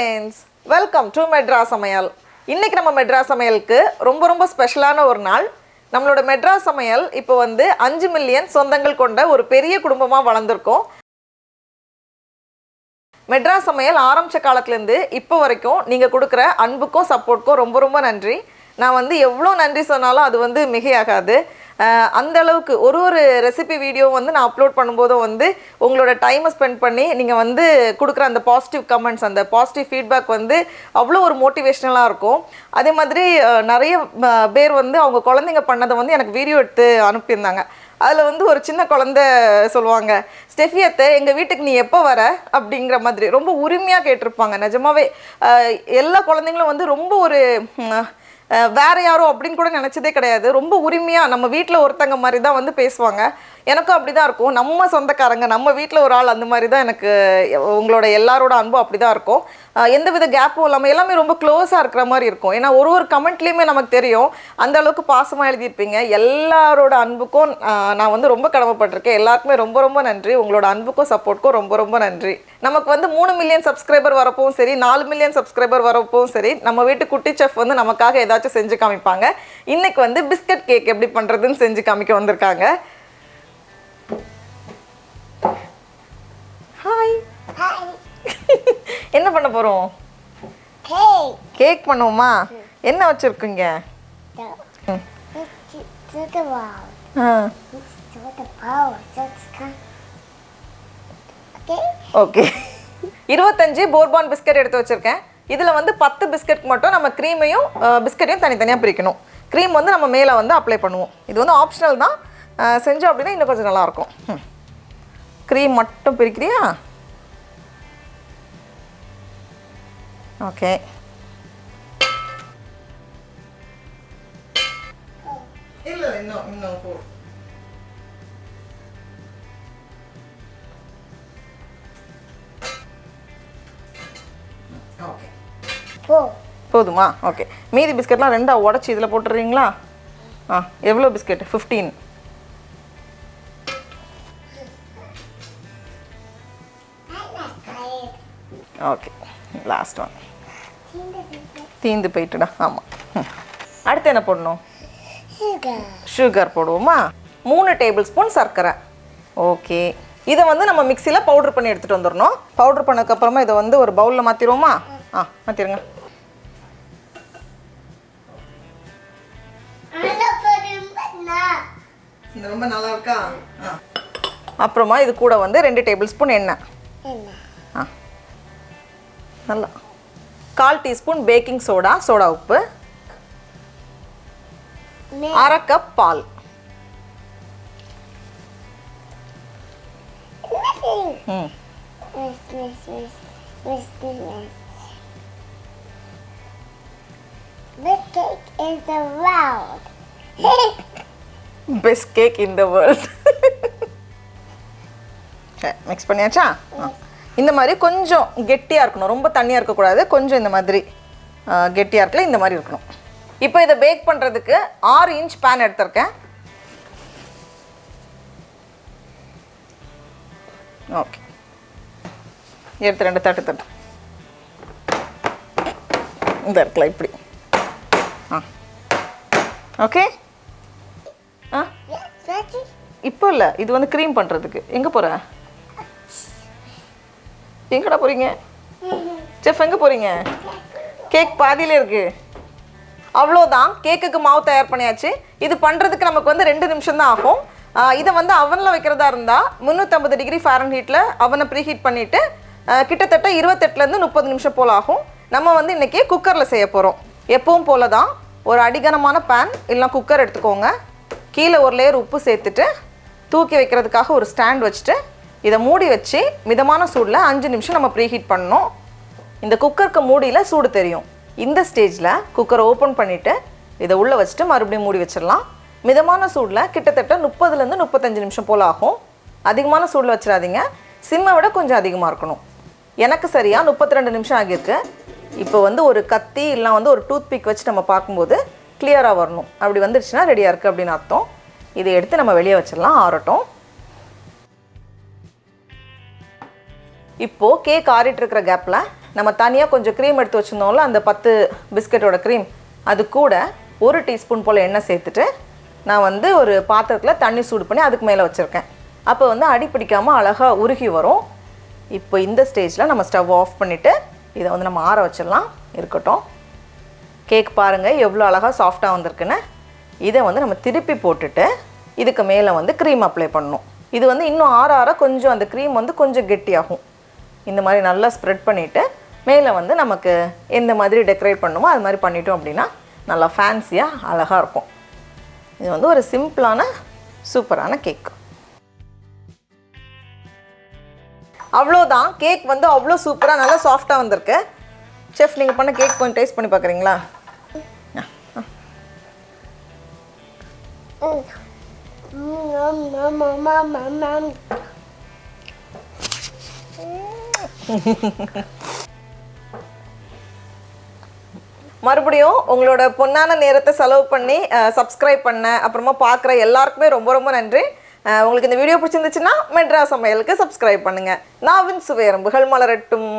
friends, welcome to Madras Samayal. இன்னைக்கு நம்ம Madras Samayalக்கு ரொம்ப ஸ்பெஷலான ஒரு நாள். நம்மளோட Madras Samayal இப்போ வந்து 5 மில்லியன் சொந்தங்கள் கொண்ட ஒரு பெரிய குடும்பமா வளர்ந்திருக்கோம். Madras Samayal ஆரம்பிச்ச காலத்துல இருந்து இப்போ வரைக்கும் நீங்க கொடுக்கிற அன்புக்கும் சப்போர்ட்க்கும் ரொம்ப நன்றி. நான் வந்து எவ்வளவு நன்றி சொன்னாலும் அது வந்து மிகையாகாது. அந்த அளவுக்கு ஒரு ரெசிபி வீடியோ வந்து நான் அப்லோட் பண்ணும்போது வந்து உங்களோட டைமை ஸ்பெண்ட் பண்ணி நீங்கள் வந்து கொடுக்குற அந்த பாசிட்டிவ் கமெண்ட்ஸ், அந்த பாசிட்டிவ் ஃபீட்பேக் வந்து அவ்வளோ ஒரு மோட்டிவேஷ்னலாக இருக்கும். அதே மாதிரி நிறைய பேர் வந்து அவங்க குழந்தைங்க பண்ணதை வந்து எனக்கு வீடியோ எடுத்து அனுப்பியிருந்தாங்க. அதில் வந்து ஒரு சின்ன குழந்தை சொல்லுவாங்க, ஸ்டெஃபியத்தை எங்கள் வீட்டுக்கு நீ எப்போ வர அப்படிங்கிற மாதிரி ரொம்ப உரிமையாக கேட்டிருப்பாங்க. நிஜமாவே எல்லா குழந்தைங்களும் வந்து ரொம்ப ஒரு வேற யாரோ அப்படின்னு கூட நினச்சதே கிடையாது. ரொம்ப உரிமையாக நம்ம வீட்டில் ஒருத்தங்க மாதிரி தான் வந்து பேசுவாங்க. எனக்கும் அப்படி தான் இருக்கும். நம்ம சொந்தக்காரங்க, நம்ம வீட்டில் ஒரு ஆள், அந்த மாதிரி தான் எனக்கு உங்களோட எல்லாரோட அன்பும் அப்படி தான் இருக்கும். எந்தவித கேப்பும் இல்லாமல் எல்லாமே ரொம்ப க்ளோஸாக இருக்கிற மாதிரி இருக்கும். ஏன்னா ஒரு கமெண்ட்லேயுமே நமக்கு தெரியும் அந்த அளவுக்கு பாசமாக எழுதியிருப்பீங்க. எல்லாரோட அன்புக்கும் நான் வந்து ரொம்ப கடமைப்பட்டிருக்கேன். எல்லாருக்குமே ரொம்ப நன்றி. உங்களோட அன்புக்கும் சப்போர்ட்க்கும் ரொம்ப நன்றி. நமக்கு வந்து 3 மில்லியன் சப்ஸ்கிரைபர் வரப்பவும் சரி, 4 மில்லியன் சப்ஸ்கிரைபர் வரப்பவும் சரி, நம்ம வீட்டு குட்டி செஃப் வந்து நமக்காக ஏதாச்சும் செஞ்சு காமிப்பாங்க. இன்னைக்கு வந்து பிஸ்கட் கேக் எப்படி பண்ணுறதுன்னு செஞ்சு காமிக்க வந்திருக்காங்க. ஹாய். என்ன பண்ண போறோம்? கேக் பண்ணுவோமா? என்ன வச்சிருக்கீங்க? ஓகே. 25 போர்பான் பிஸ்கட் எடுத்து வச்சிருக்கேன். இதில் வந்து 10 பிஸ்கட் மட்டும் நம்ம க்ரீமையும் பிஸ்கட்டையும் தனித்தனியாக பிரிக்கணும். க்ரீம் வந்து நம்ம மேலே வந்து அப்ளை பண்ணுவோம். இது வந்து ஆப்ஷனல் தான். செஞ்சோம் அப்படின்னா இன்னும் கொஞ்சம் நல்லாயிருக்கும். க்ரீம் மட்டும் பிரிக்கிறியா? ஓகே. இல்லை இன்னும் போ. ஓகே போதுமா? ஓகே. மீதி பிஸ்கட்லாம் 2 உடச்சி இதில் போட்டுடுறீங்களா? எவ்வளோ பிஸ்கட்? 15. Okay, last one. தீந்து போயிட்டுடா. ஆமாம். அடுத்து என்ன போடணும்? சுகர் போடுவோமா? 3 டேபிள் ஸ்பூன் சர்க்கரை. ஓகே. இதை வந்து நம்ம மிக்சியில் பவுடர் பண்ணி எடுத்துகிட்டு வந்துடணும். பவுடர் பண்ணதுக்கப்புறமா இதை வந்து ஒரு பவுலில் மாற்றிடுவோமா? மாற்றிடுங்க. ரொம்ப நல்லா இருக்கா? அப்புறமா இது கூட வந்து 2 டேபிள் ஸ்பூன் எண்ணெய். நல்லா 1/4 டீஸ்பூன் பேக்கிங் சோடா உப்பு, 1/2 கப் பால். Best cake in the world. Mix பண்ணியாச்சா? இந்த மாதிரி கொஞ்சம் கெட்டியாக இருக்கணும். ரொம்ப தண்ணியாக இருக்கக்கூடாது. கொஞ்சம் இந்த மாதிரி கெட்டியாக இருக்கல, இந்த மாதிரி இருக்கணும். இப்போ இதை பேக் பண்ணுறதுக்கு 6 இன்ச் பேன் எடுத்திருக்கேன். ஓகே. எடுத்து 2 தட்டு இந்த இருக்கல இப்படி. ஓகே. இப்போ இல்லை, இது வந்து க்ரீம் பண்ணுறதுக்கு. எங்கே போகிற? எங்கடா போகிறீங்க? செஃப் எங்கே போகிறீங்க? கேக் பாதியிலே இருக்குது. அவ்வளோதான், கேக்குக்கு மாவு தயார் பண்ணியாச்சு. இது பண்ணுறதுக்கு நமக்கு வந்து 2 நிமிஷம் தான் ஆகும். இதை வந்து அவனில் வைக்கிறதா இருந்தால் 350 டிகிரி ஃபாரன்ஹீட்டில் அவனை ப்ரீஹீட் பண்ணிவிட்டு கிட்டத்தட்ட 28லேருந்து 30 நிமிஷம் போல் ஆகும். நம்ம வந்து இன்றைக்கி குக்கரில் செய்ய போகிறோம். எப்பவும் போல தான் ஒரு அடிகனமான பேன் இல்லைனா குக்கர் எடுத்துக்கோங்க. கீழே ஒரு லேயர் உப்பு சேர்த்துட்டு தூக்கி வைக்கிறதுக்காக ஒரு ஸ்டாண்ட் வச்சுட்டு இதை மூடி வச்சு மிதமான சூடில் 5 நிமிஷம் நம்ம ப்ரீஹீட் பண்ணணும். இந்த குக்கருக்கு மூடியில் சூடு தெரியும். இந்த ஸ்டேஜில் குக்கரை ஓப்பன் பண்ணிவிட்டு இதை உள்ளே வச்சுட்டு மறுபடியும் மூடி வச்சிடலாம். மிதமான சூடில் கிட்டத்தட்ட 30லேருந்து 35 நிமிஷம் போல் ஆகும். அதிகமான சூடில் வச்சிடாதீங்க. சிம்மை விட கொஞ்சம் அதிகமாக இருக்கணும். எனக்கு சரியாக 32 நிமிஷம் ஆகியிருக்கு. இப்போ வந்து ஒரு கத்தி இல்லை வந்து ஒரு டூத் பிக் வச்சு நம்ம பார்க்கும்போது கிளியராக வரணும். அப்படி வந்துடுச்சுன்னா ரெடியாக இருக்குது அப்படின்னு அர்த்தம். இதை எடுத்து நம்ம வெளியே வச்சிடலாம், ஆறட்டும். இப்போது கேக் ஆறிட்டு இருக்கிற கேப்பில் நம்ம தனியாக கொஞ்சம் க்ரீம் எடுத்து வச்சுருந்தோம்ல, அந்த 10 பிஸ்கட்டோட க்ரீம், அது கூட 1 டீஸ்பூன் போல் எண்ணெய் சேர்த்துட்டு நான் வந்து ஒரு பாத்திரத்தில் தண்ணி சூடு பண்ணி அதுக்கு மேலே வச்சுருக்கேன். அப்போ வந்து அடி பிடிக்காமல் அழகாக உருகி வரும். இப்போ இந்த ஸ்டேஜில் நம்ம ஸ்டவ் ஆஃப் பண்ணிவிட்டு இதை வந்து நம்ம ஆற வச்சிடலாம். இருக்கட்டும். கேக் பாருங்கள் எவ்வளோ அழகாக சாஃப்டாக வந்திருக்குன்னு. இதை வந்து நம்ம திருப்பி போட்டுட்டு இதுக்கு மேலே வந்து க்ரீம் அப்ளை பண்ணணும். இது வந்து இன்னும் ஆற ஆற கொஞ்சம் அந்த க்ரீம் வந்து கொஞ்சம் கெட்டியாகும். இந்த மாதிரி நல்லா ஸ்ப்ரெட் பண்ணிவிட்டு மேலே வந்து நமக்கு எந்த மாதிரி டெக்கரேட் பண்ணணுமோ அது மாதிரி பண்ணிட்டோம் அப்படின்னா நல்லா ஃபேன்சியாக அழகாக இருக்கும். இது வந்து ஒரு சிம்பிளான சூப்பரான கேக். அவ்வளோதான். கேக் வந்து அவ்வளோ சூப்பராக நல்லா சாஃப்டாக வந்திருக்கு. செஃப், நீங்கள் பண்ண கேக் கொஞ்சம் டேஸ்ட் பண்ணி பார்க்குறீங்களா? மறுபடியும் உங்களோட பொன்னான நேரத்தை செலவு பண்ணி சப்ஸ்கிரைப் பண்ண அப்புறமா பார்க்குற எல்லாருக்குமே ரொம்ப ரொம்ப நன்றி. உங்களுக்கு இந்த வீடியோ பிடிச்சிருந்துச்சுன்னா மெட்ராஸ் சமையலுக்கு சப்ஸ்கிரைப் பண்ணுங்கள். நாவின் சுவையரம்புகள் மலரட்டும்.